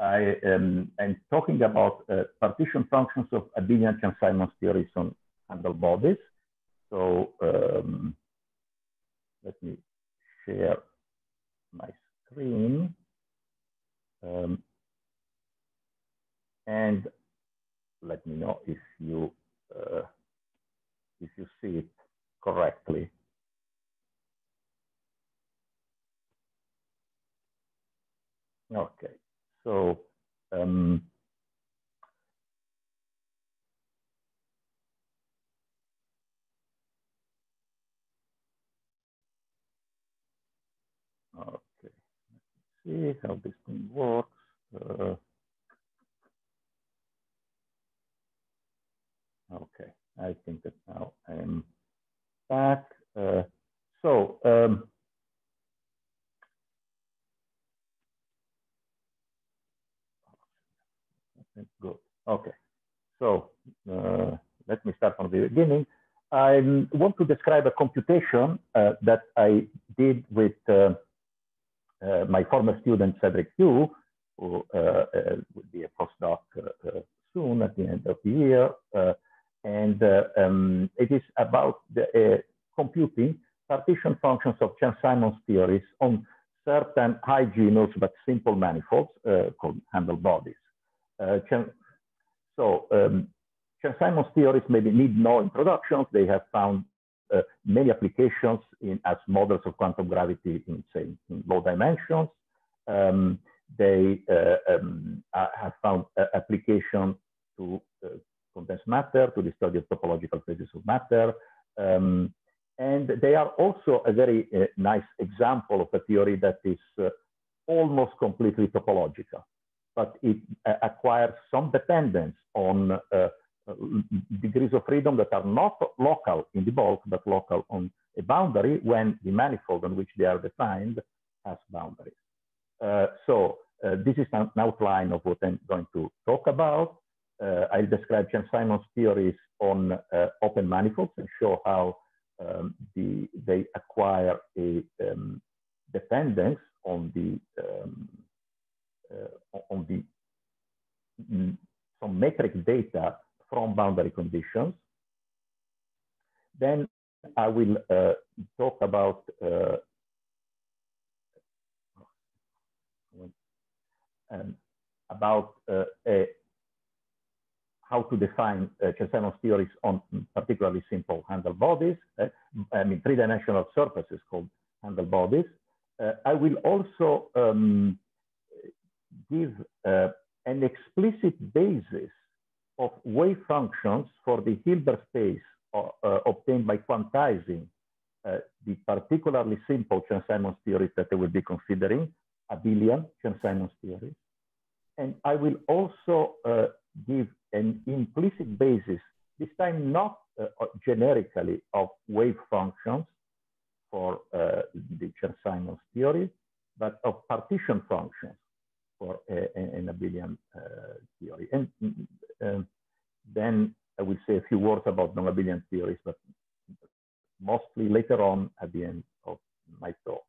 I am talking about partition functions of Abelian Chern-Simons theories on handlebodies. So let me share my screen. And let me know if you see it correctly. Okay, so okay, let's see how this thing works. Okay, I think that now I'm back. Good. Okay. So let me start from the beginning. I want to describe a computation that I did with my former student, Cedric Yu, who will be a postdoc soon at the end of the year. It is about computing partition functions of Chern-Simons theories on certain high genus but simple manifolds called handlebodies. Chern-Simons theories maybe need no introductions. They have found many applications as models of quantum gravity in, say, in low dimensions. They have found application to condensed matter, to the study of topological phases of matter. And they are also a very nice example of a theory that is almost completely topological, but it acquires some dependence on degrees of freedom that are not local in the bulk, but local on a boundary when the manifold on which they are defined has boundaries. This is an outline of what I'm going to talk about. I'll describe Chern-Simons theories on open manifolds and show how they acquire a dependence on some metric data from boundary conditions. Then I will talk about how to define Chern-Simons theories on particularly simple handlebodies, I mean three-dimensional surfaces called handlebodies. I will also give an explicit basis of wave functions for the Hilbert space obtained by quantizing the particularly simple Chern-Simons theories that I will be considering, Abelian Chern-Simons theories. And I will also give an implicit basis, this time not generically, of wave functions for the Chern-Simons theory, but of partition functions for an Abelian theory. And then I will say a few words about non-Abelian theories, but mostly later on at the end of my talk.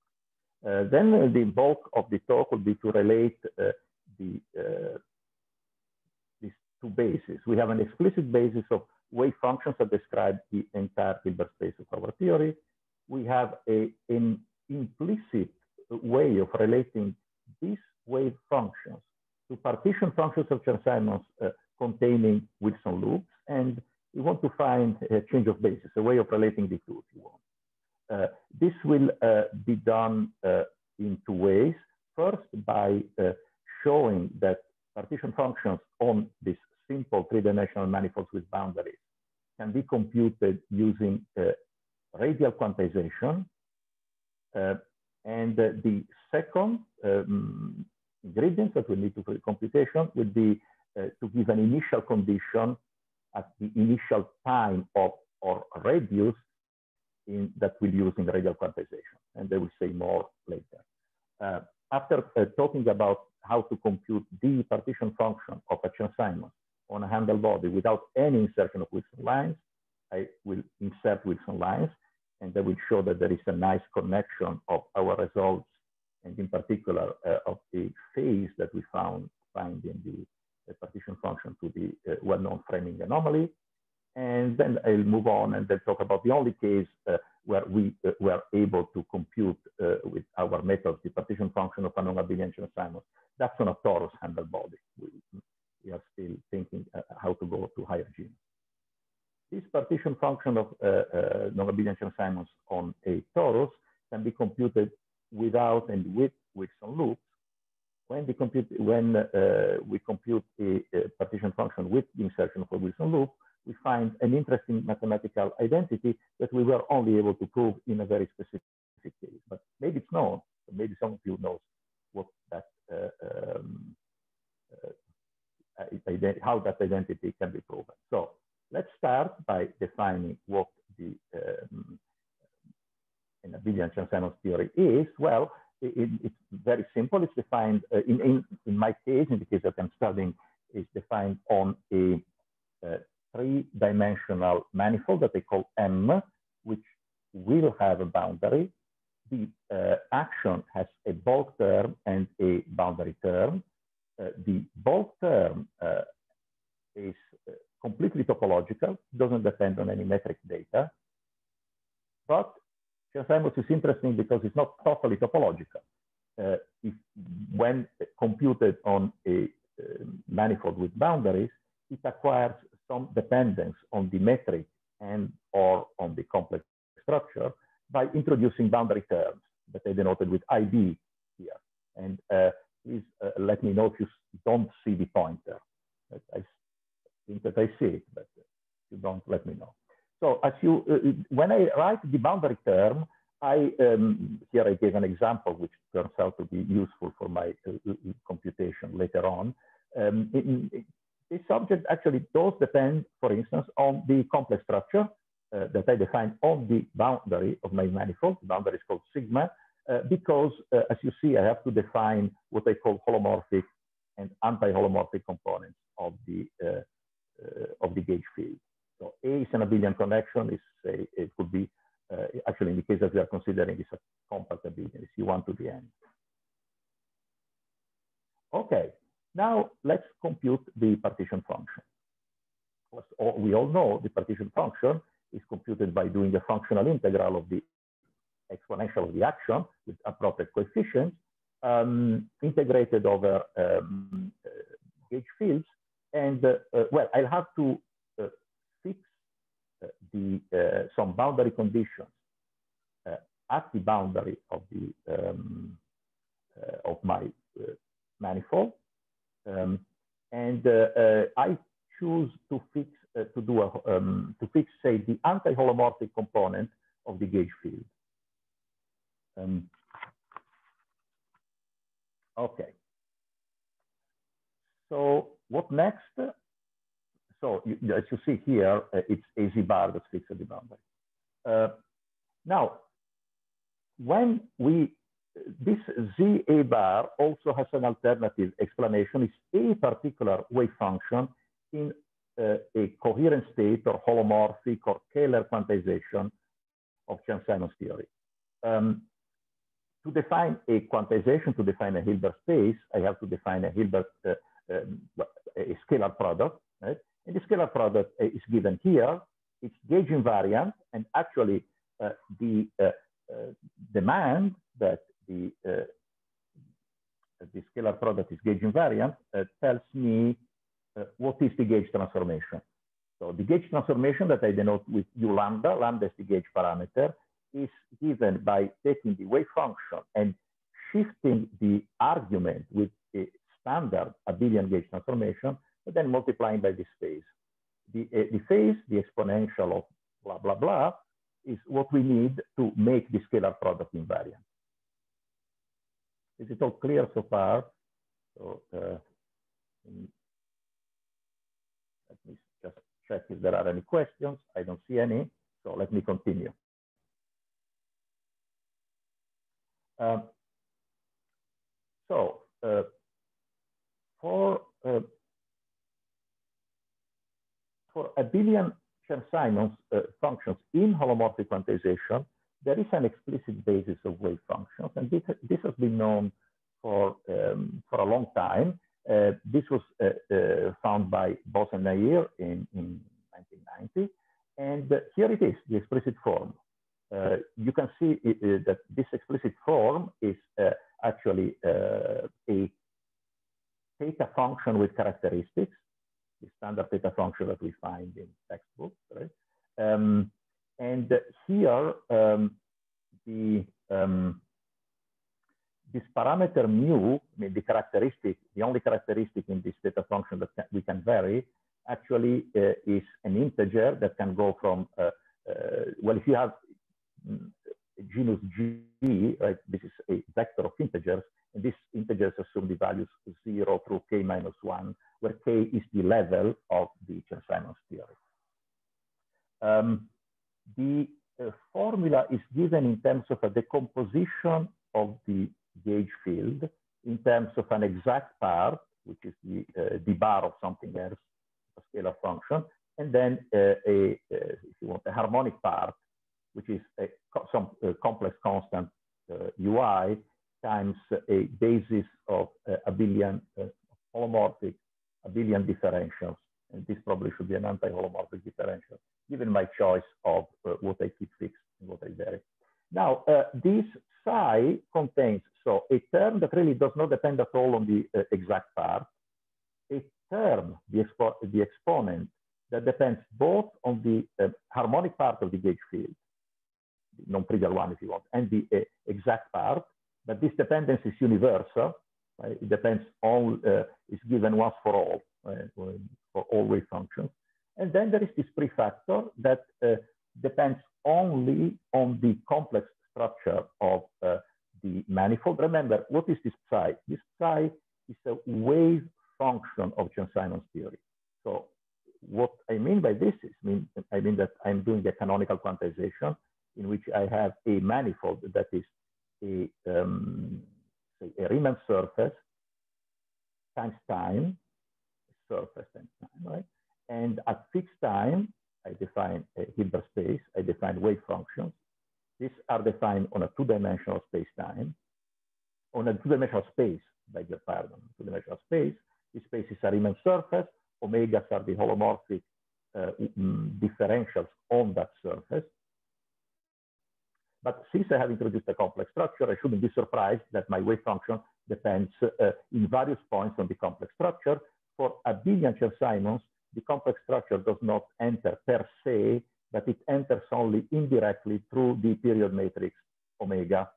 Then the bulk of the talk will be to relate these two bases. We have an explicit basis of wave functions that describe the entire Hilbert space of our theory. We have an implicit way of relating these wave functions to partition functions of Chern-Simons containing Wilson loops. And we want to find a change of basis, a way of relating the two, if you want. This will be done in two ways. First, by showing that partition functions on these simple three-dimensional manifolds with boundaries can be computed using radial quantization. And the second ingredient that we need to for computation would be to give an initial condition at the initial time of or radius that we'll use in radial quantization. And they will say more later. After talking about how to compute the partition function of a Chern-Simons on a handlebody without any insertion of Wilson lines, I will insert Wilson lines, and I will show that there is a nice connection of our results and in particular of the phase that we find in the partition function to the well-known framing anomaly. And then I'll move on and then talk about the only case where we were able to compute with our methods the partition function of a non-abelian Chern-Simons. That's on a torus handlebody. We are still thinking how to go to higher genus. This partition function of non-abelian Chern-Simons on a torus can be computed without and with Wilson loops. When we compute a partition function with the insertion of a Wilson loop, we find an interesting mathematical identity that we were only able to prove in a very specific case. But maybe it's known, maybe some of you knows what that how that identity can be proven. So let's start by defining what the an abelian Chern-Simons theory is. Well, it's very simple. It's defined in my case, in the case that I'm studying, is defined on a three-dimensional manifold that they call M, which will have a boundary. The action has a bulk term and a boundary term. The bulk term is completely topological, doesn't depend on any metric data. But Chern-Simons is interesting because it's not totally topological. When computed on a manifold with boundaries, it acquires some dependence on the metric and or on the complex structure by introducing boundary terms that I denoted with IB here. And please let me know if you don't see the pointer. I think that I see it, but if you don't, let me know. So as you, when I write the boundary term, here I gave an example which turns out to be useful for my computation later on. This object actually does depend, for instance, on the complex structure that I define on the boundary of my manifold. The boundary is called sigma, because as you see, I have to define what I call holomorphic and anti-holomorphic components of the gauge field. So A is an abelian connection. It could be, actually in the case that we are considering, it's a compact abelian. It's U1 to the n. Okay, now let's compute the partition function. We all know the partition function is computed by doing the functional integral of the exponential of the action with appropriate coefficients, integrated over gauge fields. And well, I'll have to fix some boundary conditions at the boundary of the of my manifold, and I choose to fix say the anti-holomorphic component of the gauge field. Okay. So what next? So as you see here, it's a z bar that's fixed at the boundary. Now, when this z a bar also has an alternative explanation. It's a particular wave function in a coherent state or holomorphic or Kähler quantization of Chern-Simons theory. To define a quantization, to define a Hilbert space, I have to define a Hilbert a scalar product, right? And the scalar product is given here. It's gauge invariant, and actually the demand that the scalar product is gauge invariant tells me what is the gauge transformation. So the gauge transformation that I denote with u lambda, lambda is the gauge parameter, is given by taking the wave function and shifting the argument with a standard abelian gauge transformation, and then multiplying by this phase. The phase, the exponential of blah, blah, blah, is what we need to make the scalar product invariant. Is it all clear so far? So let me just check if there are any questions. I don't see any, so let me continue. For abelian Chern-Simons functions in holomorphic quantization, there is an explicit basis of wave functions, and this has been known for a long time. This was found by Bose and Nair in 1990, and here it is, the explicit form. You can see that this explicit form is actually a theta function with characteristics, the standard theta function that we find in textbooks, right? And here, this parameter mu, I mean, the characteristic, the only characteristic in this theta function that we can vary, actually is an integer that can go from, well, if you have genus G, right, this is a vector of integers, and these integers assume the values 0 through k minus 1, where k is the level of the Chern-Simons theory. The formula is given in terms of a decomposition of the gauge field in terms of an exact part, which is the bar of something else, a scalar function, and then if you want, a harmonic part, which is some complex constant ui times a basis of abelian holomorphic abelian differentials, and this probably should be an anti-holomorphic differential, given my choice of what I keep fixed and what I vary. Now, this psi contains, so a term that really does not depend at all on the exact part, a term, the exponent, that depends both on the harmonic part of the gauge field, the non-trivial one if you want, and the exact part, but this dependence is universal. Right? It depends on, is given once for all, right? For all wave functions. And then there is this prefactor that depends only on the complex structure of the manifold. Remember, what is this psi? This psi is a wave function of Chern-Simons theory. So what I mean by this is, I mean that I'm doing a canonical quantization in which I have a manifold that is a Riemann surface times time, surface times time, right? And at fixed time, I define a Hilbert space, I define wave functions. These are defined on a two-dimensional space-time. On a two-dimensional space, beg your pardon, two-dimensional space, this space is a Riemann surface, omegas are the holomorphic differentials on that surface. But since I have introduced a complex structure, I shouldn't be surprised that my wave function depends in various points on the complex structure. For abelian Chern-Simons, the complex structure does not enter per se, but it enters only indirectly through the period matrix omega.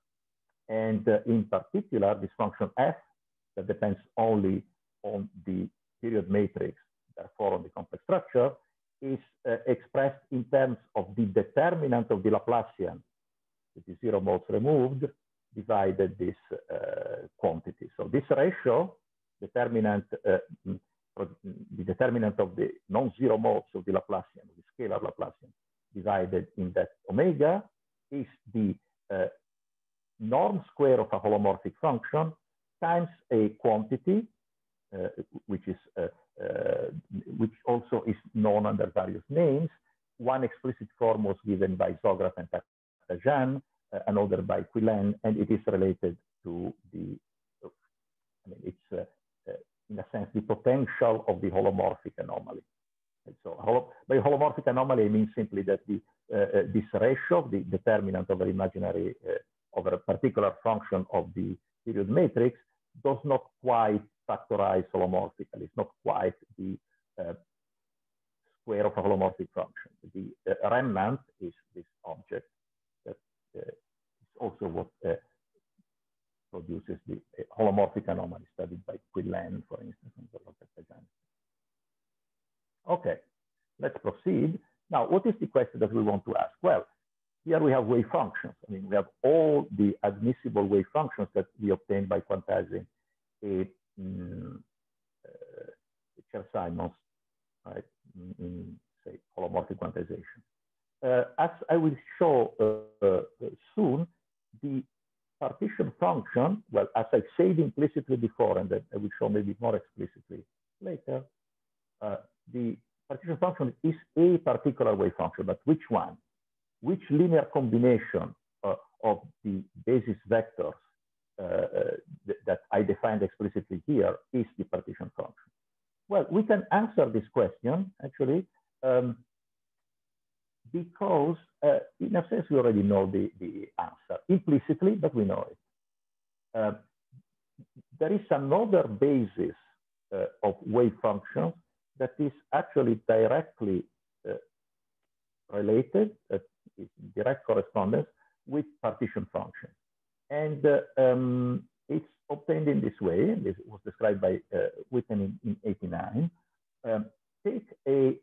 And in particular, this function f that depends only on the period matrix, therefore on the complex structure, is expressed in terms of the determinant of the Laplacian, with the zero modes removed, divided this quantity. So this ratio, determinant, the determinant of the non-zero modes of the Laplacian, the scalar Laplacian, divided in that omega, is the norm square of a holomorphic function times a quantity, which also is known under various names. One explicit form was given by Zograff and Tajan, another by Quillen, and it is related to the, I mean, it's in a sense the potential of the holomorphic anomaly. And so by holomorphic anomaly, I mean simply that this ratio, the determinant of an imaginary, of a particular function of the period matrix, does not quite factorize holomorphically. It's not quite the square of a holomorphic function. The remnant is this object that is also what produces the holomorphic anomaly studied by Quillen, for instance. Okay, let's proceed. Now, what is the question that we want to ask? Well, here we have wave functions. I mean, we have all the admissible wave functions that we obtain by quantizing a Chern-Simons, right, in, say, holomorphic quantization. As I will show soon, the partition function, well, as I said implicitly before, and then I will show maybe more explicitly later, the partition function is a particular wave function, but which one? Which linear combination of the basis vectors that I defined explicitly here is the partition function? Well, we can answer this question, actually, because in a sense, we already know the answer implicitly, but we know it. There is another basis of wave functions that is actually directly related, direct correspondence with partition functions. And it's obtained in this way. This was described by Witten in 89. Take a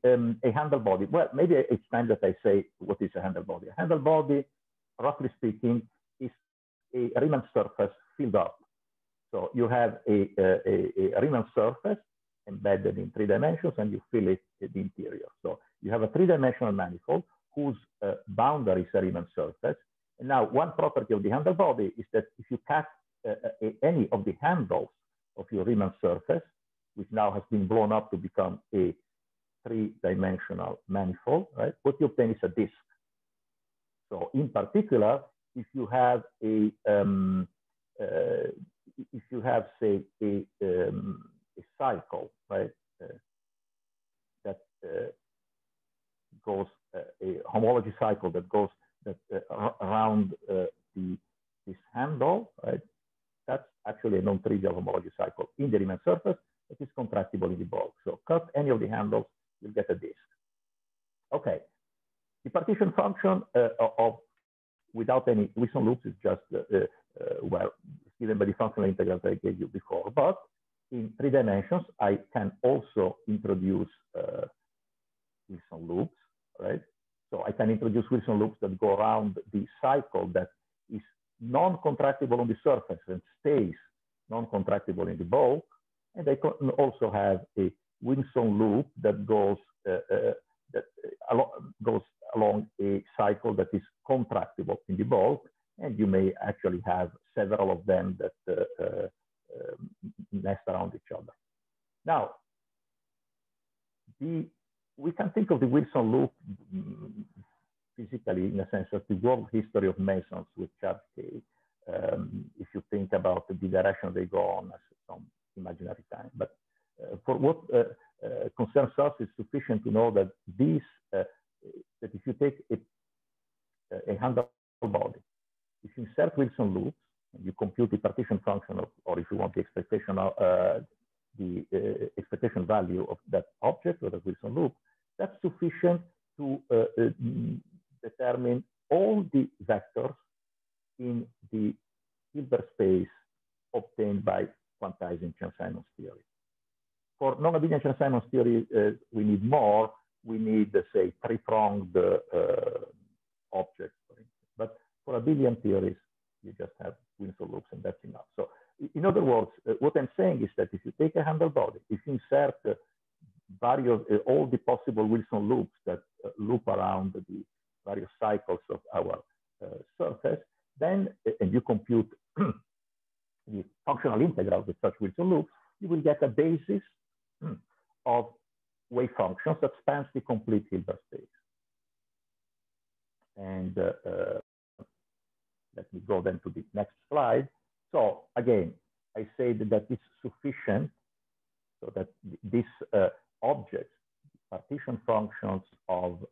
handlebody. Well, maybe it's time that I say what is a handlebody. A handlebody, roughly speaking, is a Riemann surface filled up. So you have a Riemann surface embedded in 3 dimensions, and you fill it in the interior. So you have a 3-dimensional manifold whose boundary is a Riemann surface. And now, one property of the handlebody is that if you cut any of the handles of your Riemann surface, which now has been blown up to become a 3-dimensional manifold, right? What you obtain is a disk. So, in particular, if you have a say a cycle, right, that goes a homology cycle that goes around this handle, right? That's actually a non-trivial homology cycle in the Riemann surface that is contractible in the bulk. So cut any of the handles, you'll get a disk. Okay, the partition function without any Wilson loops is just well, given by the functional integrals I gave you before. But in 3 dimensions, I can also introduce Wilson loops, right? So I can introduce Wilson loops that go around the cycle that is non-contractible on the surface and stays non-contractible in the bulk. And I can also have a Wilson loop that goes along a cycle that is contractible in the bulk. And you may actually have several of them that nest around each other. Now, we can think of the Wilson loop physically in a sense of the world history of mesons with charge K. If you think about the direction they go on as some imaginary time. But for what concerns us, it's sufficient to know that these, that if you take a handlebody, if you insert Wilson loops, and you compute the partition function of, or if you want the expectation value of that object or the Wilson loop, that's sufficient to determine all the vectors in the Hilbert space obtained by quantizing Chern-Simons theory. For non-Abelian Chern-Simons theory, we need more. We need, say, 3-pronged objects, for instance. But for Abelian theories, you just have Wilson loops, and that's enough. So, in other words, what I'm saying is that if you take a handlebody, if you insert all the possible Wilson loops that loop around the various cycles of our surface, then, and you compute the functional integral with such Wilson loops, you will get a basis of wave functions that spans the complete Hilbert space. And let me go then to the next slide. So again, I say that it's sufficient so that these objects, partition functions of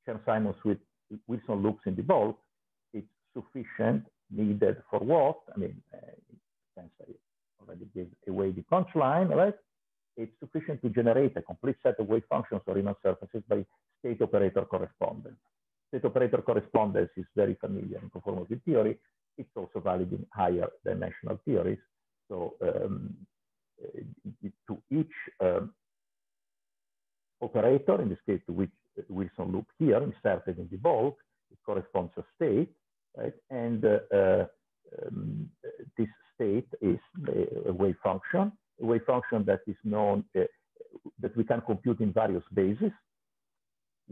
Chern-Simons with Wilson loops in the bulk, it's sufficient, needed for what? I mean, since I already gave away the punchline, right? It's sufficient to generate a complete set of wave functions or Riemann surfaces by state operator correspondence. State operator correspondence is very familiar in conformal theory. It's also valid in higher dimensional theories. So to each operator, in this case to which Wilson loop here inserted in the bulk, it corresponds to state, right? And this state is a wave function that is known, that we can compute in various bases.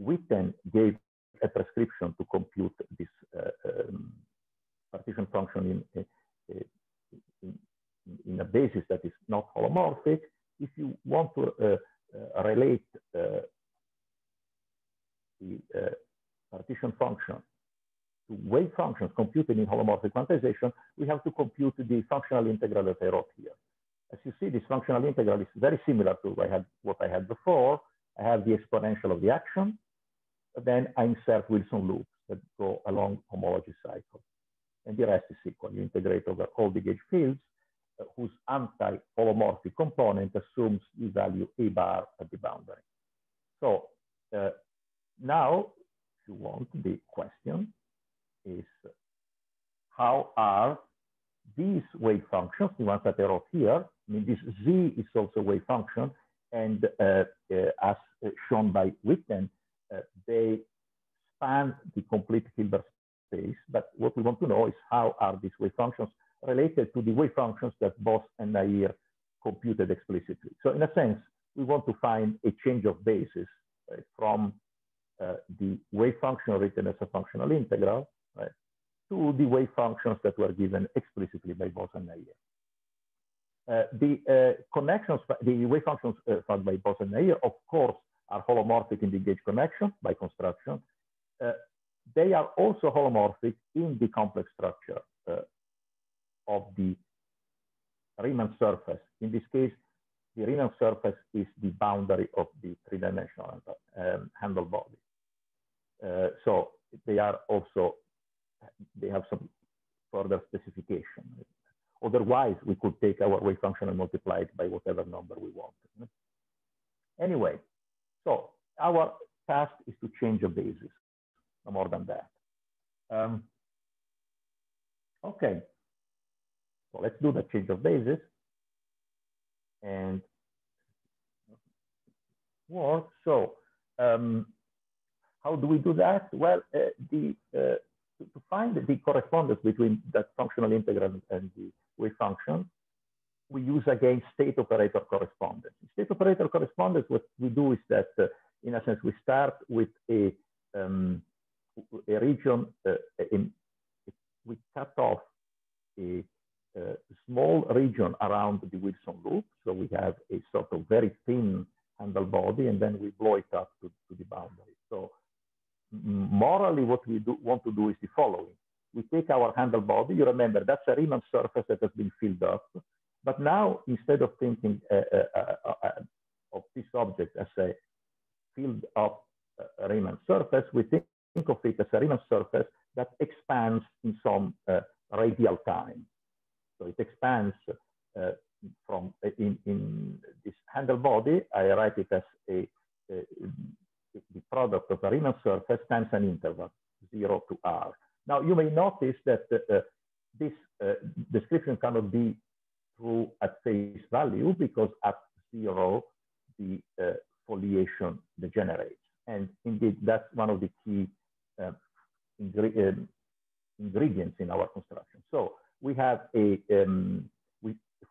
Witten gave a prescription to compute this partition function in a basis that is not holomorphic. If you want to relate the partition function to wave functions computed in holomorphic quantization, we have to compute the functional integral that I wrote here. As you see, this functional integral is very similar to what I had before. I have the exponential of the action, but then I insert Wilson loops that go along homology cycle. And the rest is equal. You integrate over all the gauge fields whose anti-holomorphic component assumes the value A bar at the boundary. So now, if you want, the question is how are these wave functions, the ones that I wrote here, I mean, this Z is also a wave function, and as shown by Witten, they span the complete Hilbert space. But what we want to know is how are these wave functions related to the wave functions that Bose and Nair computed explicitly. So in a sense, we want to find a change of basis, right, from the wave function written as a functional integral, right, to the wave functions that were given explicitly by Bose and Nair. The wave functions found by Bose and Nair, of course, are holomorphic in the gauge connection by construction. They are also holomorphic in the complex structure of the Riemann surface. In this case, the Riemann surface is the boundary of the three-dimensional handle body. So they are also, they have some further specification. Otherwise, we could take our wave function and multiply it by whatever number we want. Anyway, so our task is to change a basis, no more than that. Okay, so let's do the change of basis and work. So how do we do that? Well, to find the correspondence between that functional integral and the wave function, we use again state operator correspondence. In state operator correspondence, what we do is that, in a sense, we start with a region, we cut off a small region around the Wilson loop. So we have a sort of very thin handle body, and then we blow it up to the boundary. So morally, what we want to do is the following. We take our handle body. You remember, that's a Riemann surface that has been filled up. But now, instead of thinking of this object as a filled up Riemann surface, we think of it as a Riemann surface that expands in some radial time. So it expands from in this handle body. I write it as the product of a Riemann surface times an interval, 0 to R. Now, you may notice that this description cannot be true at face value because at 0, the foliation degenerates. And indeed, that's one of the key ingredients in our construction. So we have we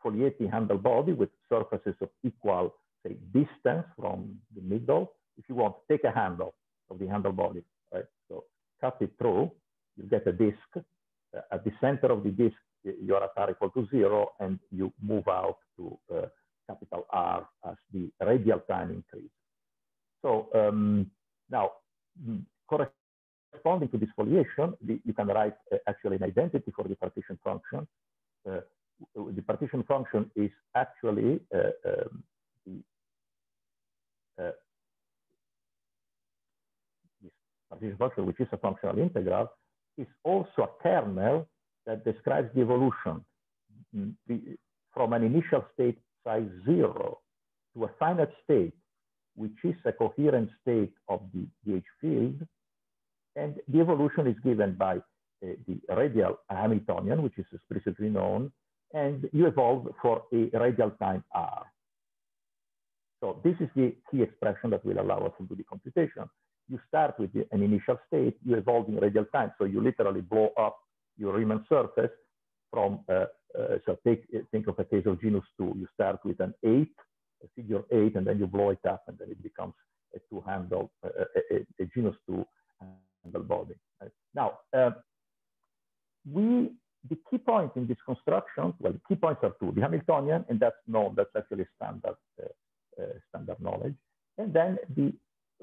foliate the handle body with surfaces of equal, say, distance from the middle. If you want, take a handle of the handle body, right? So cut it through, you get a disk. At the center of the disk, you are at R equal to 0, and you move out to capital R as the radial time increases. So now, corresponding to this foliation, you can write actually an identity for the partition function. The partition function is actually this partition function, which is a functional integral, is also a kernel that describes the evolution from an initial state size 0 to a finite state, which is a coherent state of the gauge field. And the evolution is given by the radial Hamiltonian, which is explicitly known, and you evolve for a radial time R. So this is the key expression that will allow us to do the computation. You start with an initial state, you evolve in radial time. So you literally blow up your Riemann surface from, so think of a case of genus 2. You start with an 8, a figure 8, and then you blow it up, and then it becomes a two-handle, a genus 2 handle body. Right? Now, the key point in this construction, well, the key points are two: the Hamiltonian, and that's known, that's actually standard knowledge, and then the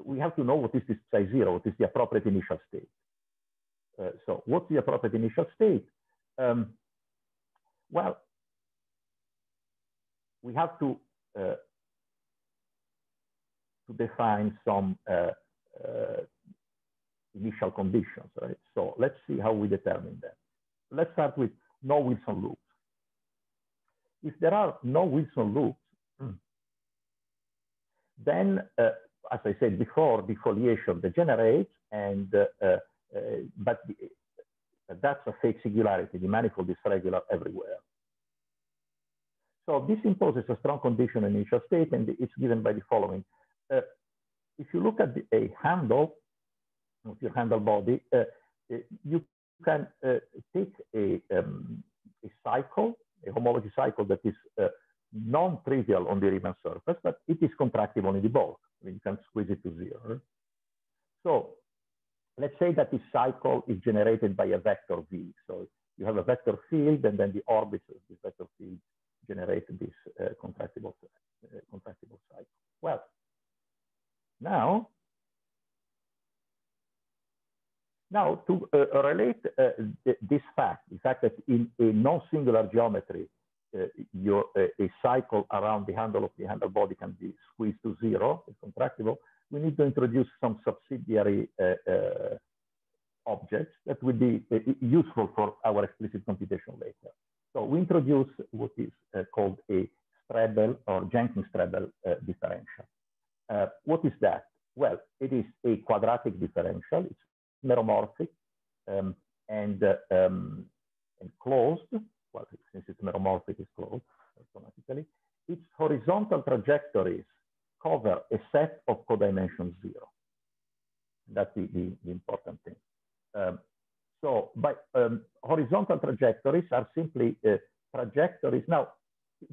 we have to know what is this psi zero, what is the appropriate initial state. So what's the appropriate initial state? Well, we have to define some initial conditions, right? So let's see how we determine them. Let's start with no Wilson loops. If there are no Wilson loops, then, as I said before, defoliation degenerates, and but that's a fake singularity. The manifold is regular everywhere. So this imposes a strong condition in initial state, and it's given by the following. If you look at a handle of your handle body, you can take a cycle, a homology cycle that is non-trivial on the Riemann surface, but it is contractible in the bulk. I mean, you can squeeze it to zero. So let's say that this cycle is generated by a vector V. So you have a vector field, and then the orbits of this vector field generate this contractible cycle. Well, now to relate this fact, the fact that in a non-singular geometry, a cycle around the handle of the handle body can be squeezed to zero, it's contractible, we need to introduce some subsidiary objects that would be useful for our explicit computation later. So we introduce what is called a Strebel or Jenkins-Strebel differential. What is that? Well, it is a quadratic differential. It's meromorphic and closed. Well, since it's meromorphic, it's closed automatically. Its horizontal trajectories cover a set of codimensions zero. That's the important thing. So by horizontal trajectories are simply trajectories. Now,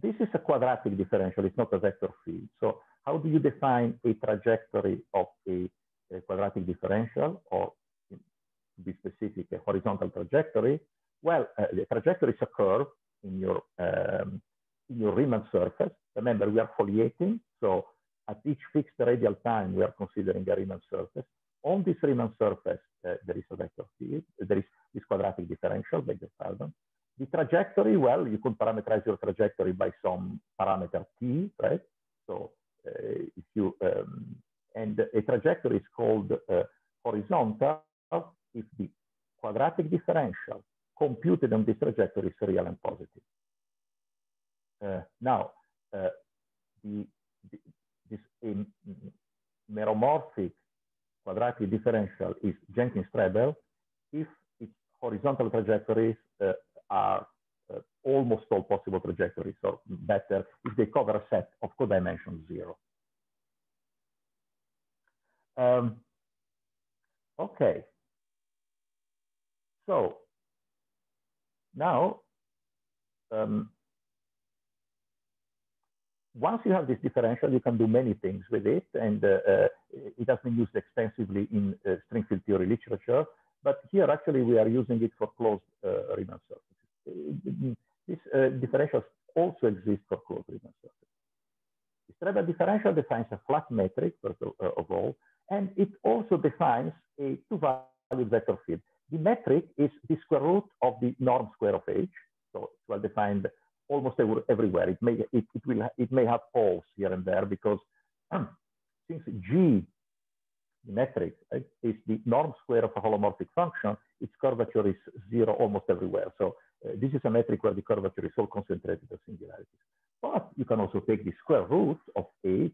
this is a quadratic differential. It's not a vector field. So how do you define a trajectory of a quadratic differential, or to be specific, a horizontal trajectory? Well, the trajectory is a curve in your Riemann surface. Remember, we are foliating. So at each fixed radial time, we are considering a Riemann surface. On this Riemann surface, there is a vector field. There is this quadratic differential, beg your pardon. The trajectory, well, you could parameterize your trajectory by some parameter t, right? So if you, and a trajectory is called horizontal if the quadratic differential computed on this trajectory is real and positive. Now, this meromorphic quadratic differential is Jenkins-Strebel if its horizontal trajectories are almost all possible trajectories, or better, if they cover a set of codimensions zero. Okay. So now, once you have this differential, you can do many things with it, and it has been used extensively in string field theory literature. But here, actually, we are using it for closed Riemann surfaces. This differential also exists for closed Riemann surfaces. The Strebel differential defines a flat metric, first of all, and it also defines a two-valued vector field. The metric is the square root of the norm square of H, so it's well defined almost everywhere. It may have poles here and there because since G, the metric, right, is the norm square of a holomorphic function, its curvature is zero almost everywhere. So this is a metric where the curvature is all concentrated as singularities. But you can also take the square root of H,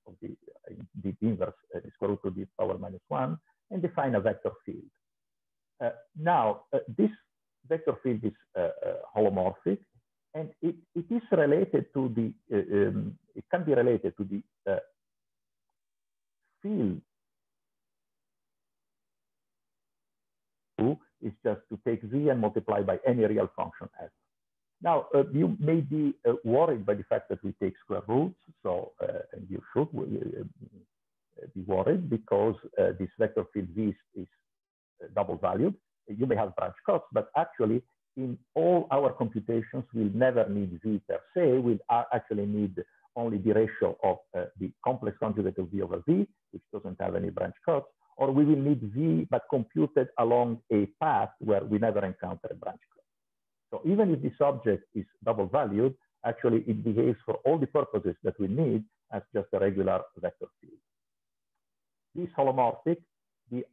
of the inverse, the square root of the power -1, and define a vector field. Now, this vector field is holomorphic, and it is related to the, it can be related to the field. Is just to take V and multiply by any real function f. Now, you may be worried by the fact that we take square roots, so and you should be worried because this vector field V is double valued. You may have branch cuts, but actually in all our computations, we'll never need V per se. We'll actually need only the ratio of the complex conjugate of V over V, which doesn't have any branch cuts, or we will need V, but computed along a path where we never encounter a branch cut. So even if this object is double valued, actually it behaves for all the purposes that we need as just a regular vector field. This holomorphic, the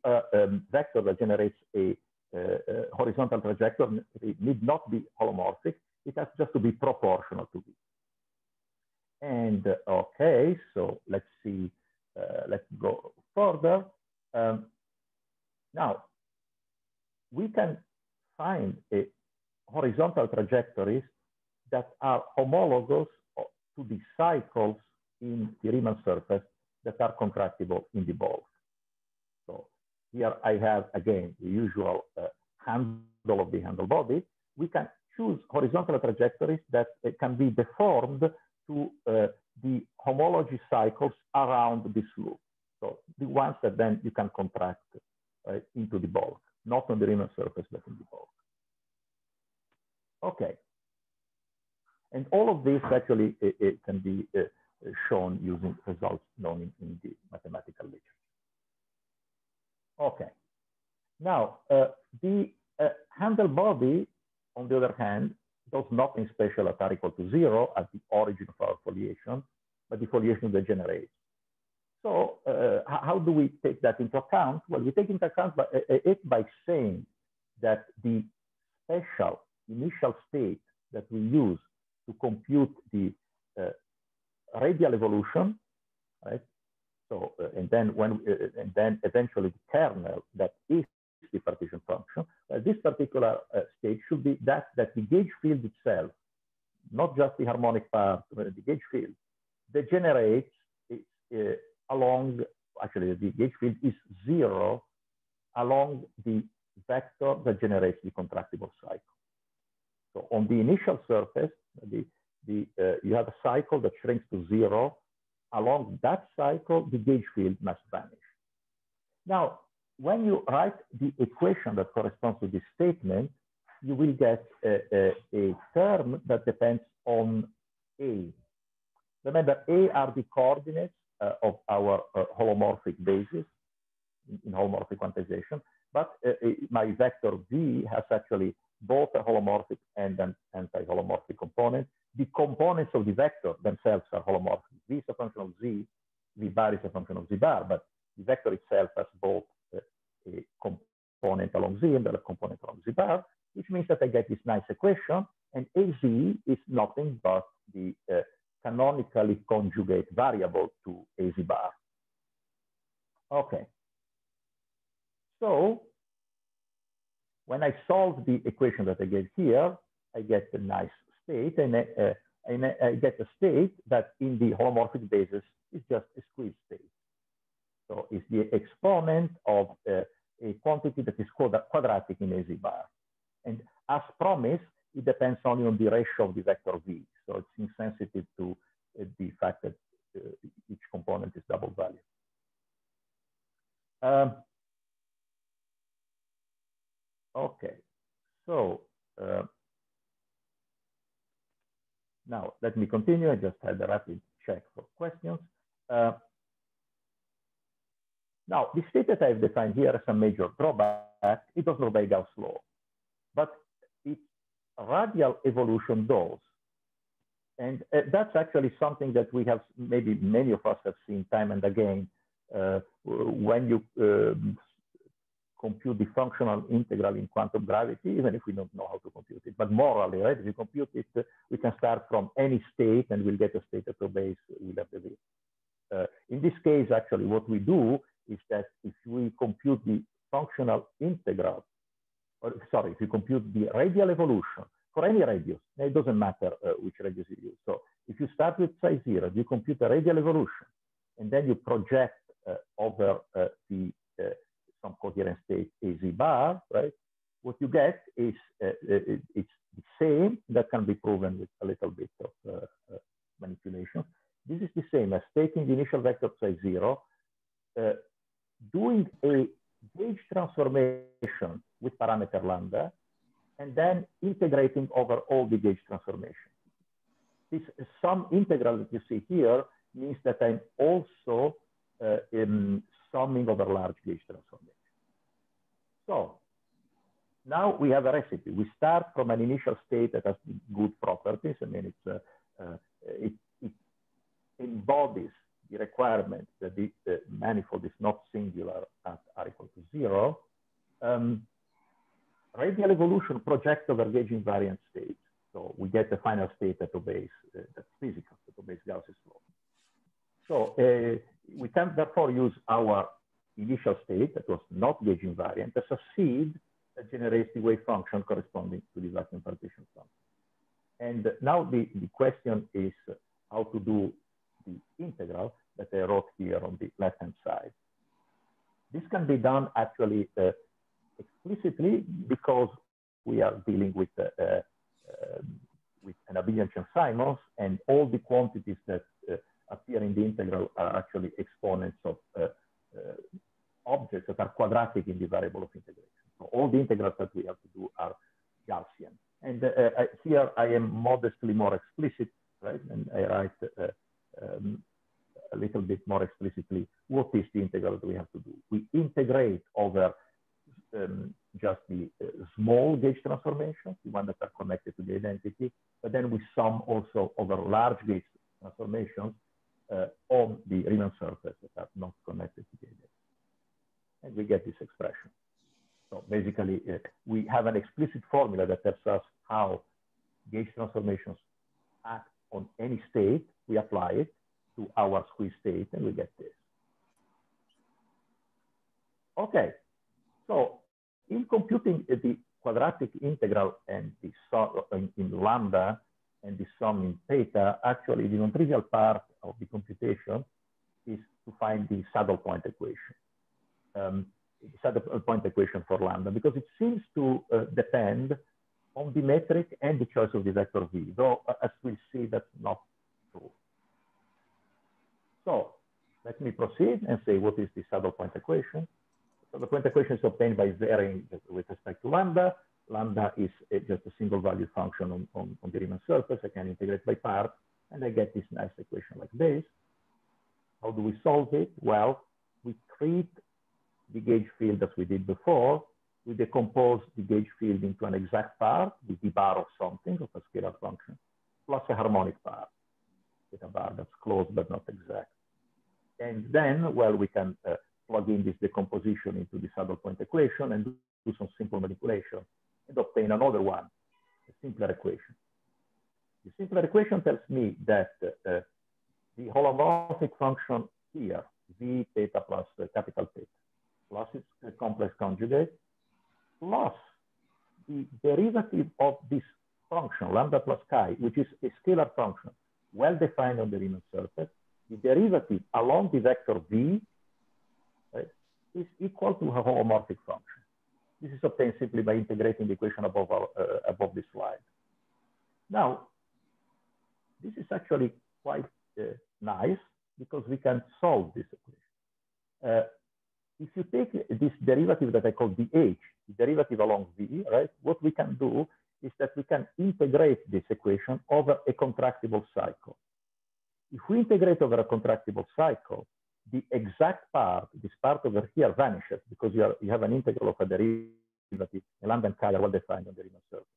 vector that generates a horizontal trajectory, it need not be holomorphic. It has just to be proportional to V. And okay, so let's see, let's go further. Now, we can find a horizontal trajectories that are homologous to the cycles in the Riemann surface that are contractible in the bulk. So here I have, again, the usual handle of the handle body. We can choose horizontal trajectories that can be deformed to the homology cycles around this loop. So the ones that then you can contract into the bulk, not on the Riemann surface, but in the bulk. Okay. And all of this actually it can be shown using results known in the mathematical literature. Okay. Now, the handle body, on the other hand, does nothing special at r equal to 0 at the origin of our foliation, but the foliation degenerates. So how do we take that into account? Well, we take into account it by saying that the special initial state that we use to compute the radial evolution, right? So and then eventually the kernel that is the partition function. This particular state should be that the gauge field itself, not just the harmonic part, but the gauge field degenerates along. Actually, the gauge field is 0 along the vector that generates the contractible cycle. So on the initial surface, you have a cycle that shrinks to 0. Along that cycle, the gauge field must vanish. Now, when you write the equation that corresponds to this statement, you will get a term that depends on A. Remember, A are the coordinates of our holomorphic basis in holomorphic quantization, but my vector V has actually both a holomorphic and an anti-holomorphic component. The components of the vector themselves are holomorphic. V is a function of Z, V bar is a function of Z bar, but the vector itself has both a component along Z and a component along Z bar, which means that I get this nice equation, and AZ is nothing but the canonically conjugate variable to AZ bar. Okay. So when I solve the equation that I get here, I get a nice state, and I get a state that in the holomorphic basis is just a squeeze state. So it's the exponent of a quantity that is quadratic in AZ bar. And as promised, it depends only on the ratio of the vector V. So it's insensitive to the fact that each component is double valued. Okay, so now let me continue. I just had a rapid check for questions. Now, the state that I've defined here as a major drawback, it does not obey Gauss' law, but its radial evolution does. And that's actually something that we have, maybe many of us have seen time and again, when you compute the functional integral in quantum gravity, even if we don't know how to compute it. But morally, right, if you compute it, we can start from any state and we'll get a state that obeys Euler-Levy. In this case, actually, what we do is that if we compute the functional integral, or sorry, if you compute the radial evolution for any radius, it doesn't matter which radius you use. So if you start with psi 0, you compute a radial evolution, and then you project over some coherent state AZ bar, right? What you get is it's the same. That can be proven with a little bit of manipulation. This is the same as taking the initial vector psi 0, doing a gauge transformation with parameter lambda, and then integrating over all the gauge transformation. This sum integral that you see here means that I'm also summing over large gauge transformation. So now we have a recipe. We start from an initial state that has good properties. I mean, it embodies the requirement that the manifold is not singular at r equal to 0. Radial evolution projects over gauge invariant states. So we get the final state that obeys, that's physical, that obeys Gauss's law. So we can therefore use our initial state that was not gauge invariant as a seed that generates the wave function corresponding to the vacuum partition function. And now the question is how to do the integral that I wrote here on the left-hand side. This can be done actually explicitly because we are dealing with an Abelian Chern-Simons, and all the quantities that appear in the integral are actually exponents of objects that are quadratic in the variable of integration. So all the integrals that we have to do are Gaussian. And here I am modestly more explicit, right? And I write a little bit more explicitly what is the integral that we have to do. We integrate over just the small gauge transformations, the ones that are connected to the identity, but then we sum also over large gauge transformations on the Riemann surface that are not connected to the identity. And we get this expression. So basically, we have an explicit formula that tells us how gauge transformations act on any state. We apply it to our squeeze state, and we get this. Okay, so in computing the quadratic integral and the sum in lambda and the sum in theta, actually the non-trivial part of the computation is to find the saddle point equation. The saddle point equation for lambda, because it seems to depend on the metric and the choice of the vector v, though as we'll see, that's not true. So let me proceed and say what is the saddle point equation. So the point equation is obtained by varying with respect to lambda. Lambda is just a single value function on the Riemann surface. I can integrate by parts, and I get this nice equation like this. How do we solve it? Well, we treat the gauge field as we did before. We decompose the gauge field into an exact part with the bar of something, of a scalar function, plus a harmonic part with a bar that's close but not exact. And then, well, we can plug in this decomposition into the saddle point equation and do some simple manipulation and obtain another one, a simpler equation. The simpler equation tells me that the holomorphic function here, v theta plus capital theta, plus its complex conjugate, plus the derivative of this function, lambda plus chi, which is a scalar function, well defined on the Riemann surface, the derivative along the vector v, right, is equal to a holomorphic function. This is obtained simply by integrating the equation above this slide. Now, this is actually quite nice because we can solve this equation. If you take this derivative that I call dh, the derivative along v, right, what we can do is that we can integrate this equation over a contractible cycle. If we integrate over a contractible cycle, the exact part, this part over here vanishes because you have an integral of a derivative, a lambda and chi are well defined on the Riemann surface.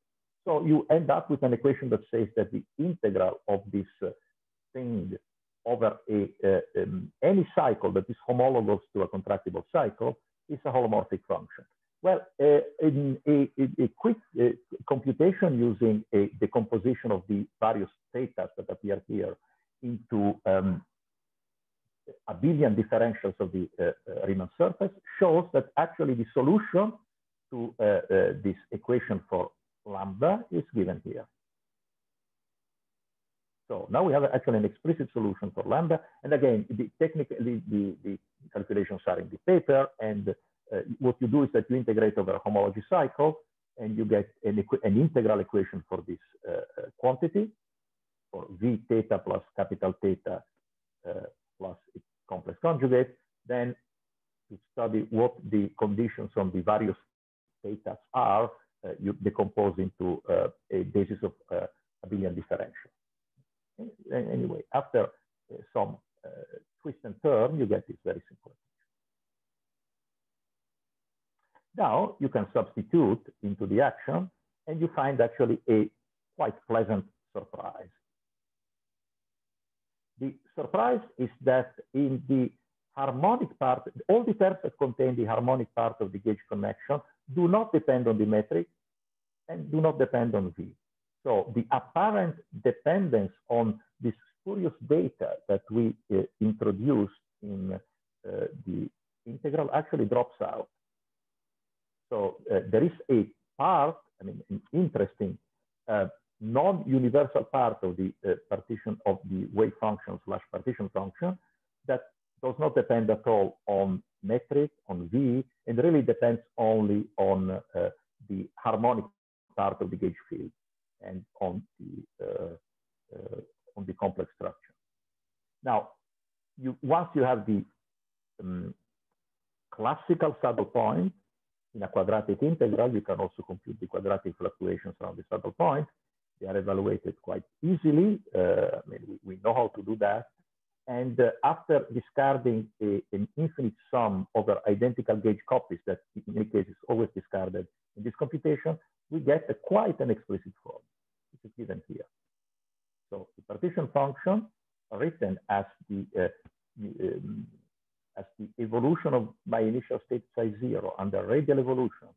So you end up with an equation that says that the integral of this thing over any cycle that is homologous to a contractible cycle is a holomorphic function. Well, in a quick computation using a decomposition of the various thetas that appear here into Abelian differentials of the Riemann surface shows that actually the solution to this equation for lambda is given here. So now we have actually an explicit solution for lambda. And again, the calculations are in the paper. And what you do is that you integrate over a homology cycle and you get an integral equation for this quantity, for v theta plus capital theta plus its complex conjugate. Then to study what the conditions on the various thetas are, you decompose into a basis of Abelian differential. Anyway, after some twist and turn, you get this very simple. Now you can substitute into the action, and you find actually a quite pleasant surprise. The surprise is that in the harmonic part, all the terms that contain the harmonic part of the gauge connection do not depend on the metric and do not depend on V. So the apparent dependence on this spurious data that we introduced in the integral actually drops out. So there is a part, I mean, an interesting non-universal part of the partition of the wave function / partition function that does not depend at all on metric, on V, and really depends only on the harmonic part of the gauge field and on the complex structure. Now, once you have the classical saddle point in a quadratic integral, you can also compute the quadratic fluctuations around the saddle point. They are evaluated quite easily. I mean, we know how to do that. And after discarding an infinite sum over identical gauge copies that in any case is always discarded in this computation, we get quite an explicit form, which is given here. So the partition function written as the evolution of my initial state psi 0 under radial evolution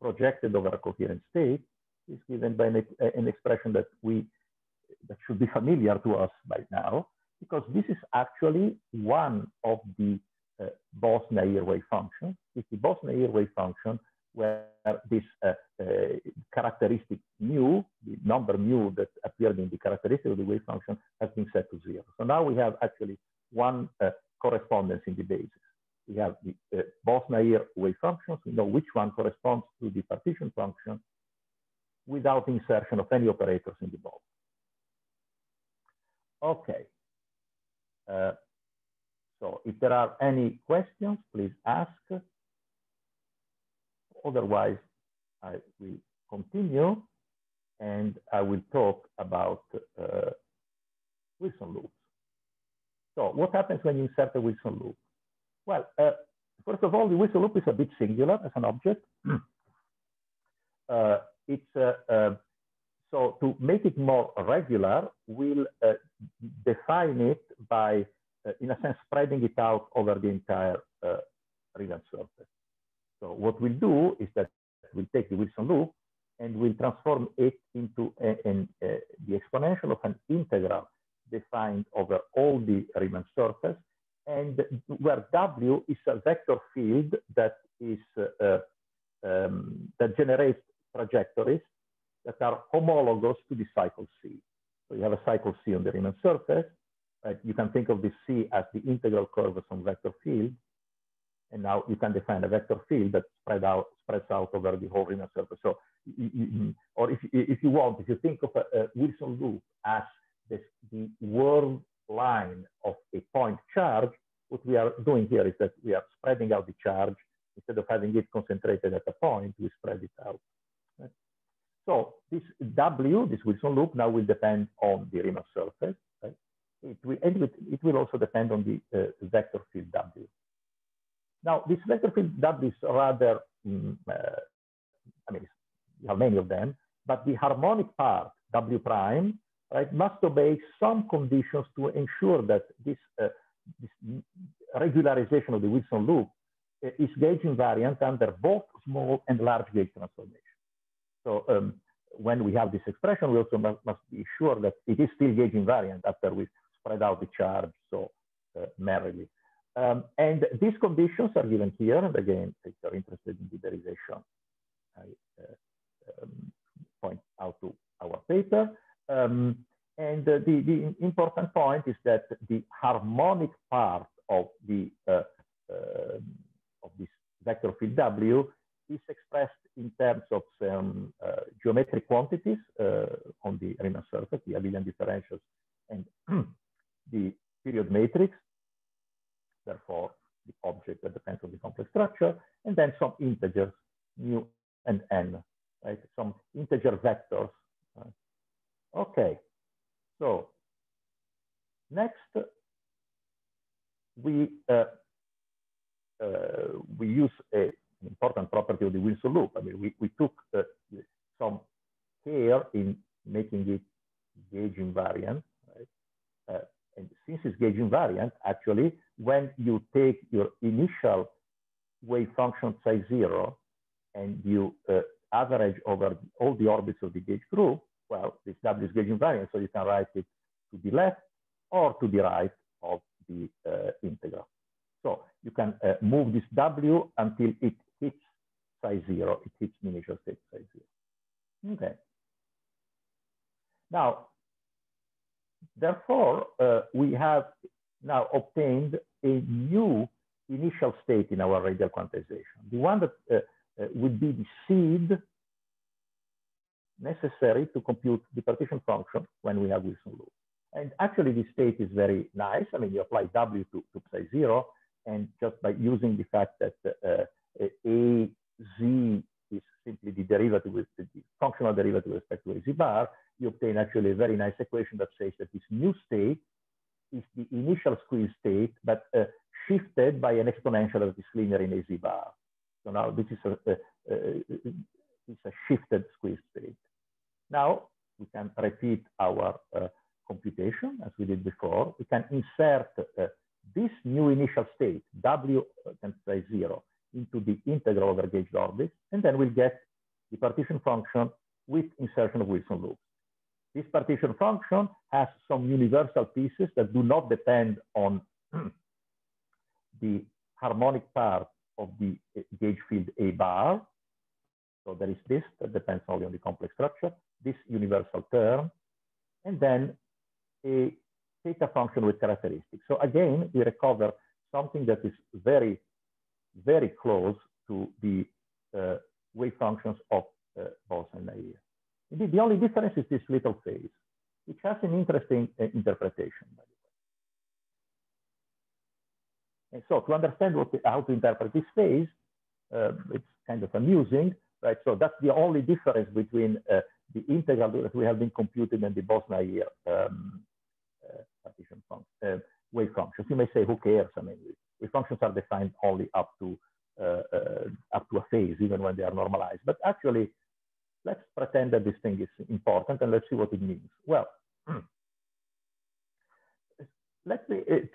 projected over a coherent state is given by an expression that should be familiar to us by now, because this is actually one of the Bose-Nair wave functions. It's the Bose-Nair wave function where this characteristic mu, the number mu that appeared in the characteristic of the wave function, has been set to 0. So now we have actually one correspondence in the basis. We have the Bose-Nair wave functions. We know which one corresponds to the partition function without insertion of any operators in the Bose. Okay. So if there are any questions, please ask. Otherwise, I will continue and I will talk about Wilson loops. So what happens when you insert a Wilson loop? Well, first of all, the Wilson loop is a bit singular as an object. So to make it more regular, we'll define it by, in a sense, spreading it out over the entire Riemann surface. So what we'll do is that we'll take the Wilson loop and we'll transform it into the exponential of an integral defined over all the Riemann surface, and where W is a vector field that is that generates trajectories that are homologous to the cycle C. So you have a cycle C on the Riemann surface. Right? You can think of the C as the integral curve of some vector field. And now you can define a vector field that spreads out over the whole Riemann surface. So, or if you want, if you think of a Wilson loop as the world line of a point charge, what we are doing here is that we are spreading out the charge. Instead of having it concentrated at a point, we spread it out. Right? So this W, this Wilson loop, now will depend on the Riemann surface. Right? It will also depend on the vector field W. Now, this vector field W is rather, I mean, you have many of them, but the harmonic part, W prime, right, must obey some conditions to ensure that this regularization of the Wilson loop is gauge invariant under both small and large gauge transformations. So when we have this expression, we also must be sure that it is still gauge invariant after we spread out the charge so merrily. And these conditions are given here. And again, if you're interested in the derivation, I point out to our paper. And the important point is that the harmonic part of the of this vector field W is expressed in terms of some geometric quantities on the Riemann surface, the Abelian differentials, and the period matrix. Therefore, the object that depends on the complex structure, and then some integers, mu and n, right? Some integer vectors. Right? Okay, so next we use a important property of the Wilson loop. I mean, we took some care in making it gauge invariant, right? And since it's gauge invariant, actually, when you take your initial wave function psi 0 and you average over all the orbits of the gauge group, well, this W is gauge invariant, so you can write it to the left or to the right of the integral. So you can move this W until it hits psi 0, it hits the initial state psi 0. Okay. Now, therefore, we have now obtained a new initial state in our radial quantization, the one that would be the seed necessary to compute the partition function when we have Wilson loop. And actually, this state is very nice. I mean, you apply W to psi 0, and just by using the fact that AZ is simply the derivative with the functional derivative with respect to AZ bar, you obtain actually a very nice equation that says that this new state is the initial squeeze state, but shifted by an exponential that is linear in AZ bar. So now this is a shifted squeeze state. Now we can repeat our computation as we did before. We can insert this new initial state, W can say 0, into the integral over gauged orbits, and then we'll get the partition function with insertion of Wilson loops. This partition function has some universal pieces that do not depend on the harmonic part of the gauge field A bar. So there is this that depends only on the complex structure, this universal term, and then a theta function with characteristics. So again, we recover something that is very, very close to the wave functions of Bose-Nair. Indeed, the only difference is this little phase, which has an interesting interpretation, by the way. And so to understand how to interpret this phase, it's kind of amusing, right? So that's the only difference between the integral that we have been computed and the Bose-Nair partition function, wave functions. You may say, who cares? I mean, wave functions are defined only up to a phase, even when they are normalized. But actually, let's pretend that this thing is important and let's see what it means. Well, to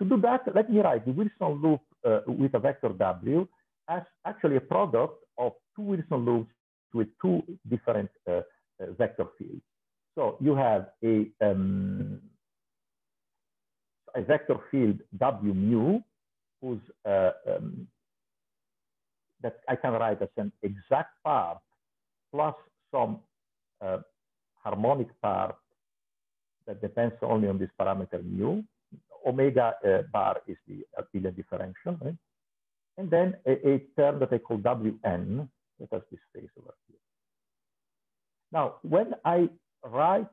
do that, let me write the Wilson loop with a vector W as actually a product of two Wilson loops with two different vector fields. So you have a vector field W mu, whose that I can write as an exact part plus some harmonic part that depends only on this parameter mu. Omega bar is the Abelian differential, right? And then a term that I call Wn that has this phase over here. Now, when I write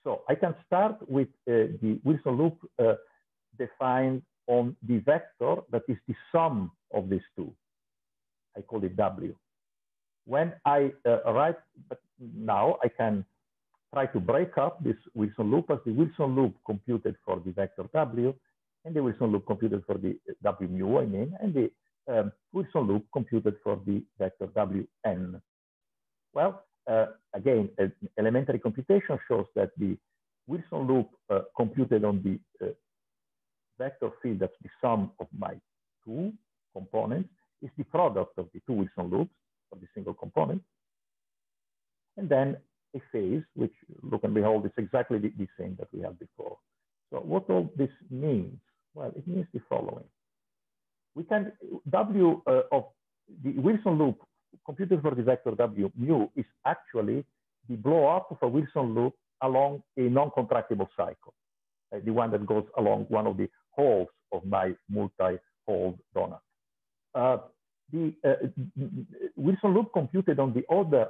so I can start with the Wilson loop defined on the vector that is the sum of these two. I call it W. When I write, but now I can try to break up this Wilson loop as the Wilson loop computed for the vector W and the Wilson loop computed for the W mu, I mean, and the Wilson loop computed for the vector Wn. Well, again, elementary computation shows that the Wilson loop computed on the vector field that's the sum of my two components is the product of the two Wilson loops of the single component. And then a phase, which, look and behold, is exactly the same that we had before. So what all this means? Well, it means the following. We can, W of the Wilson loop computed for the vector W mu is actually the blow up of a Wilson loop along a non-contractible cycle, the one that goes along one of the holes of my multi-hole donut. The Wilson loop computed on the other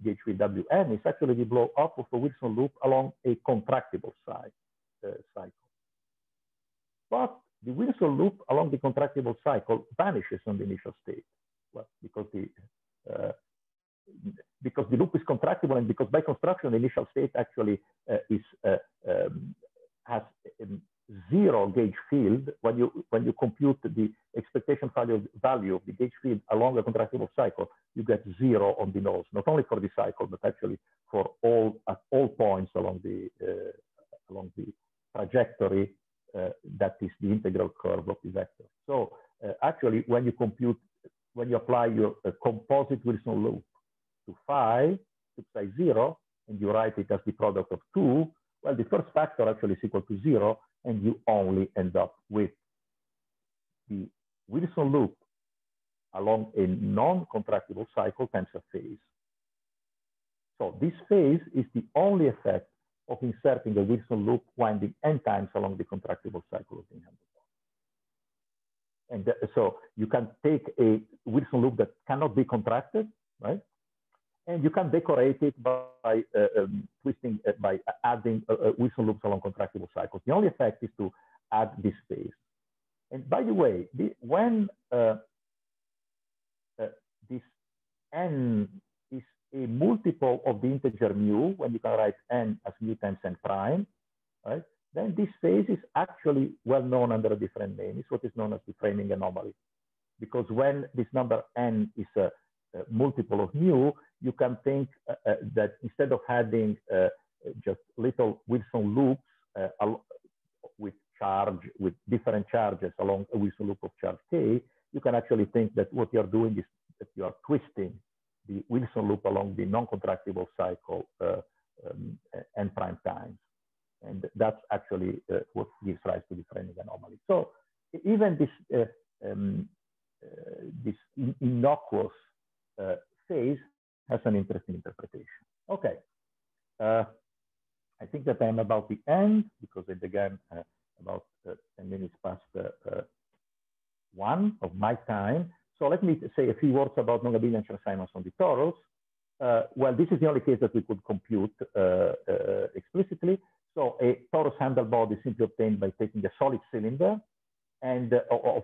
gauge field Wn is actually the blow up of a Wilson loop along a contractible cycle. But the Wilson loop along the contractible cycle vanishes on the initial state. Well, because the loop is contractible and because by construction the initial state actually has zero gauge field, when you compute the expectation value of the gauge field along a contractible cycle, you get 0 on the nose, not only for the cycle, but actually for at all points along the trajectory that is the integral curve of the vector. So actually, when you apply your composite Wilson loop to phi 0, and you write it as the product of 2, well, the first factor actually is equal to 0, and you only end up with the Wilson loop along a non-contractible cycle times a phase. So this phase is the only effect of inserting a Wilson loop winding n times along the contractible cycle of the handlebar. And so you can take a Wilson loop that cannot be contracted, right? And you can decorate it by twisting, by adding Wilson loops along contractible cycles. The only effect is to add this phase. And by the way, when this n is a multiple of the integer mu, when you can write n as mu times n prime, right? Then this phase is actually well known under a different name. It's what is known as the framing anomaly. Because when this number n is a multiple of mu, you can think that instead of having just little Wilson loops with different charges along a Wilson loop of charge k, you can actually think that what you're doing is that you are twisting the Wilson loop along the non-contractible cycle n prime times. And that's actually what gives rise to the framing anomaly. So even this innocuous phase has an interesting interpretation. Okay, I think that I'm about the end because I began about 10 minutes past 1 of my time. So let me say a few words about non-Abelian Chern-Simons on the torus. Well, this is the only case that we could compute explicitly. So a torus handle body is simply obtained by taking a solid cylinder and of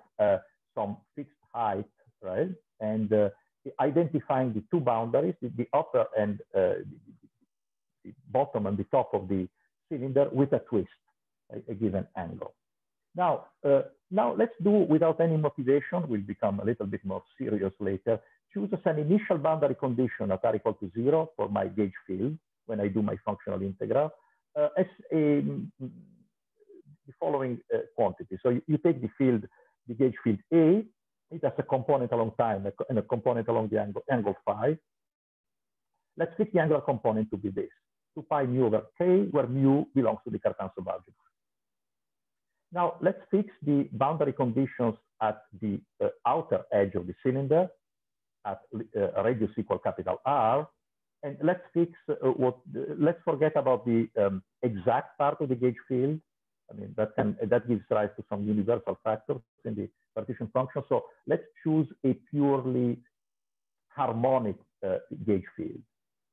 some fixed height, right? And identifying the two boundaries, the upper and the bottom and the top of the cylinder with a twist, a given angle. Now, let's do without any motivation. We'll become a little bit more serious later. Choose as an initial boundary condition at r equal to 0 for my gauge field when I do my functional integral as the following quantity. So you take the field, the gauge field A. It has a component along time and a component along the angle phi. Let's fix the angular component to be this, 2 pi mu over k, where mu belongs to the Cartan subalgebra. Now, let's fix the boundary conditions at the outer edge of the cylinder at radius equal capital R. And let's fix let's forget about the exact part of the gauge field. I mean, that gives rise to some universal factors in the partition function. So let's choose a purely harmonic gauge field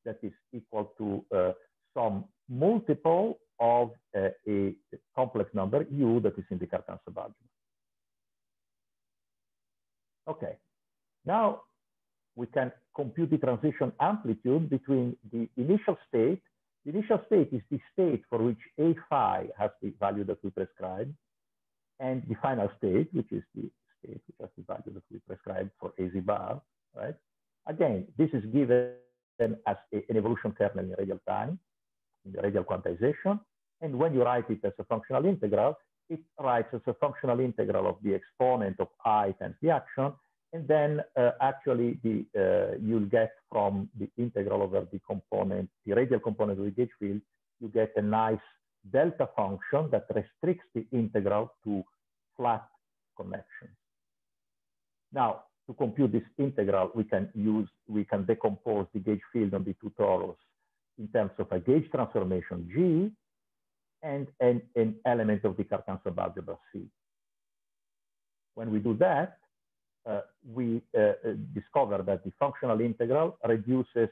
that is equal to some multiple of a complex number u that is in the Cartan subalgebra. Okay, now we can compute the transition amplitude between the initial state. The initial state is the state for which a phi has the value that we prescribe, and the final state, which is the state which has the value that we prescribe for az bar, right? Again, this is given as an evolution kernel in radial time, in the radial quantization. And when you write it as a functional integral, it writes as a functional integral of the exponent of I times the action. And then actually you'll get from the integral over the component, the radial component of the gauge field, you get a nice delta function that restricts the integral to flat connections. Now, to compute this integral, we can decompose the gauge field on the two torus in terms of a gauge transformation G and an element of the Cartan subalgebra C. When we do that, we discover that the functional integral reduces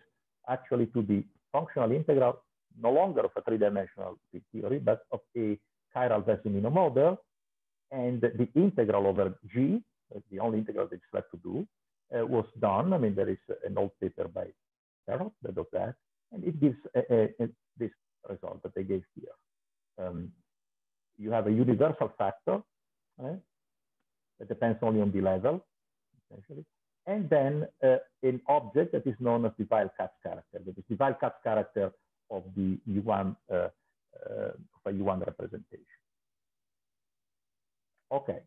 actually to the functional integral no longer of a three-dimensional theory, but of a chiral Wess-Zumino model. And the integral over G, the only integral that's left to do, was done. I mean, there is an old paper by Carroll that does that, and it gives this result that I gave here. you have a universal factor, right? That depends only on the level, essentially. And then an object that is known as the Weil-Katz character, that is the Weil-Katz character of the U1, of a U1 representation. Okay,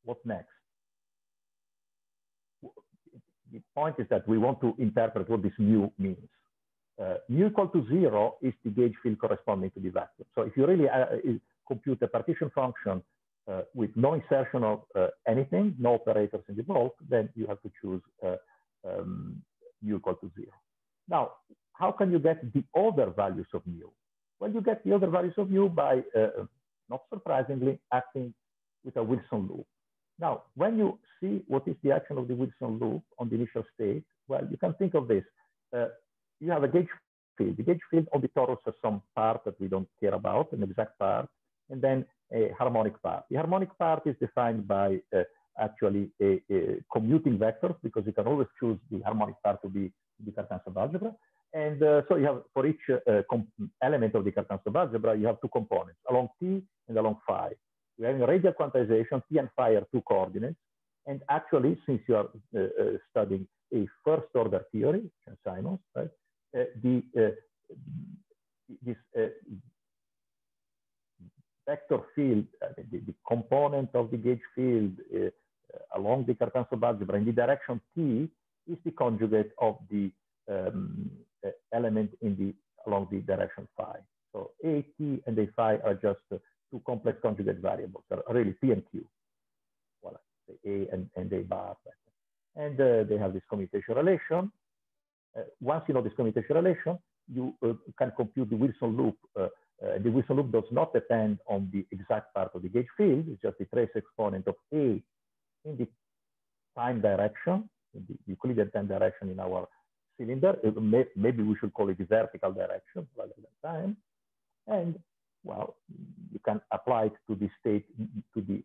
what's next? The point is that we want to interpret what this mu means. Mu equal to 0 is the gauge field corresponding to the vacuum. So if you really compute a partition function with no insertion of anything, no operators in the bulk, then you have to choose mu equal to 0. Now, how can you get the other values of mu? Well, you get the other values of mu by, not surprisingly, acting with a Wilson loop. Now, when you see what is the action of the Wilson loop on the initial state, well, you can think of this. You have a gauge field. The gauge field on the torus has some part that we don't care about, an exact part, and then a harmonic part. The harmonic part is defined by actually a commuting vector, because you can always choose the harmonic part to be the Cartan subalgebra. And so you have, for each element of the Cartan subalgebra, you have two components, along T and along phi. We have a radial quantization, T and phi are two coordinates. And actually, since you are studying a first order theory, Chern-Simons, right? This vector field, the component of the gauge field along the Cartan subalgebra in the direction T is the conjugate of the element along the direction phi. So A, T, and A phi are just two complex conjugate variables, are really P and Q. Voilà, A and A bar. And they have this commutation relation. Once you know this commutation relation, you can compute the Wilson loop. The Wilson loop does not depend on the exact part of the gauge field. It's just the trace exponent of A in the time direction, in the Euclidean time direction in our cylinder. Maybe we should call it the vertical direction rather than time. And, well, you can apply it to the state, to the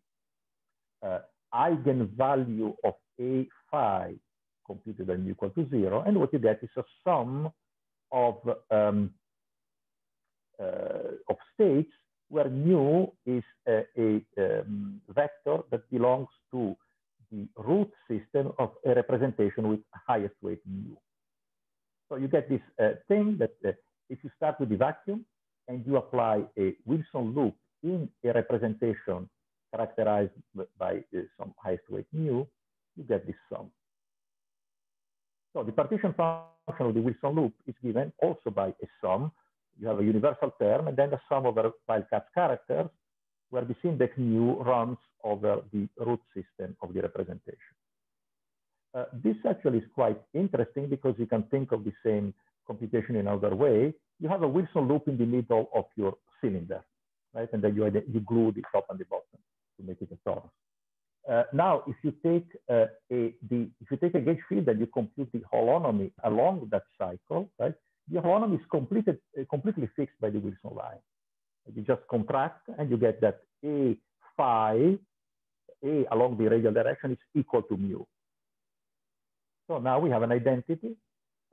eigenvalue of A phi computed and equal to 0. And what you get is a sum of states where mu is a vector that belongs to the root system of a representation with highest weight mu. So you get this thing that if you start with the vacuum and you apply a Wilson loop in a representation characterized by some highest weight mu, you get this sum. So the partition function of the Wilson loop is given also by a sum. You have a universal term and then the sum over Weil-Katz characters, where this index mu runs over the root system of the representation. This actually is quite interesting because you can think of the same computation in another way. You have a Wilson loop in the middle of your cylinder, right? And then you glue the top and the bottom to make it a torus. Now, if you take a gauge field and you compute the holonomy along that cycle, right? The holonomy is completely fixed by the Wilson line. You just contract and you get that A phi, A along the radial direction is equal to mu. So now we have an identity,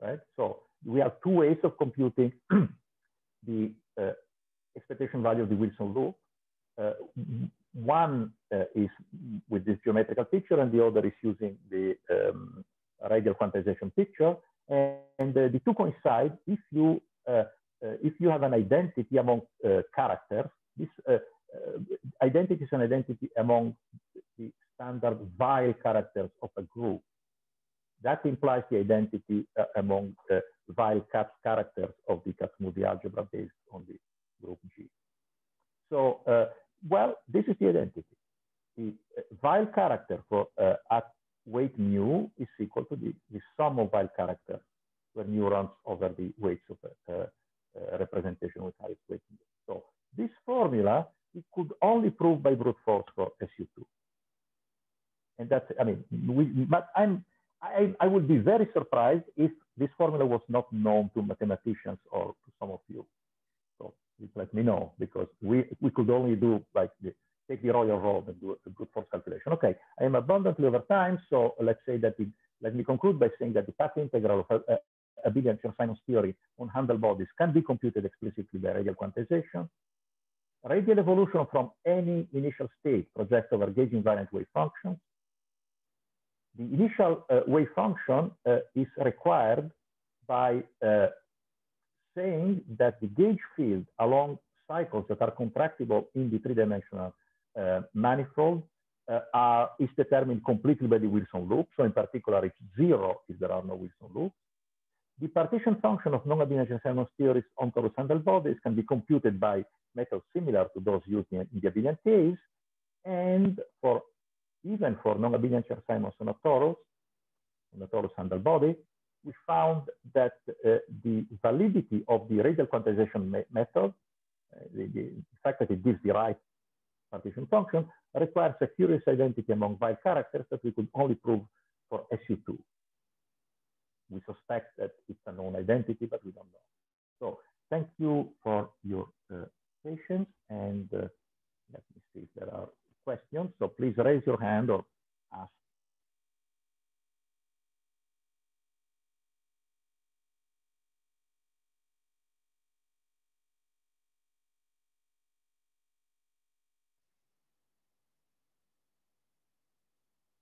right? So we have two ways of computing the expectation value of the Wilson loop. One is with this geometrical picture, and the other is using the radial quantization picture. And the two coincide if you have an identity among characters. This identity is an identity among the standard Weil characters of a group. That implies the identity among Weil-Katz characters of the Kac-Moody algebra based on the group G. So, well, this is the identity. The Weil character for at weight mu is equal to the sum of Weil characters, where mu runs over the weights of a representation with highest weight mu. So this formula, it could only prove by brute force for SU2. And that's, I mean, but I would be very surprised if this formula was not known to mathematicians or to some of you. So please let me know, because we could only do like take the royal road and do a brute force calculation. Okay, I am abundantly over time, so let's say that let me conclude by saying that the path integral of Abelian Chern-Simons theory on handlebodies can be computed explicitly by radial quantization. radial evolution from any initial state projects over gauge invariant wave functions. The initial wave function is required by saying that the gauge field along cycles that are contractible in the three-dimensional manifold is determined completely by the Wilson loop. So in particular, it's zero if there are no Wilson loops. The partition function of non-Abelian Chern-Simons theories on torus handlebodies can be computed by methods similar to those used in the Abelian case. And even for non-Abelian Chern-Simons on a torus handlebody, we found that the validity of the radial quantization method, the fact that it gives the right partition function, requires a curious identity among Weil characters that we could only prove for SU2. We suspect that it's a known identity, but we don't know. So thank you for your patience, and let me see if there are questions. So please raise your hand or ask.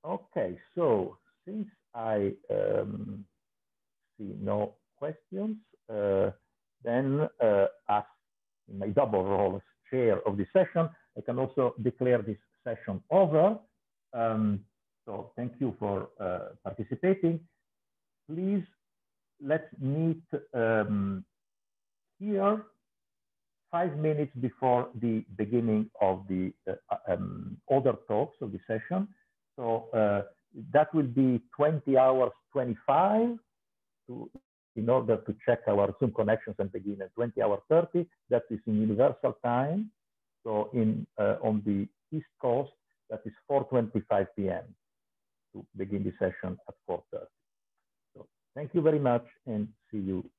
Okay, so since I see no questions, then as in my double role as chair of the session, I can also declare this session over. So thank you for participating. Please let's meet here 5 minutes before the beginning of the other talks of the session. So that will be 20 hours 25 in order to check our Zoom connections and begin at 20 hours 30. That is in universal time. So on the East Coast, that is 4:25 p.m. to begin the session at 4:30. So thank you very much and see you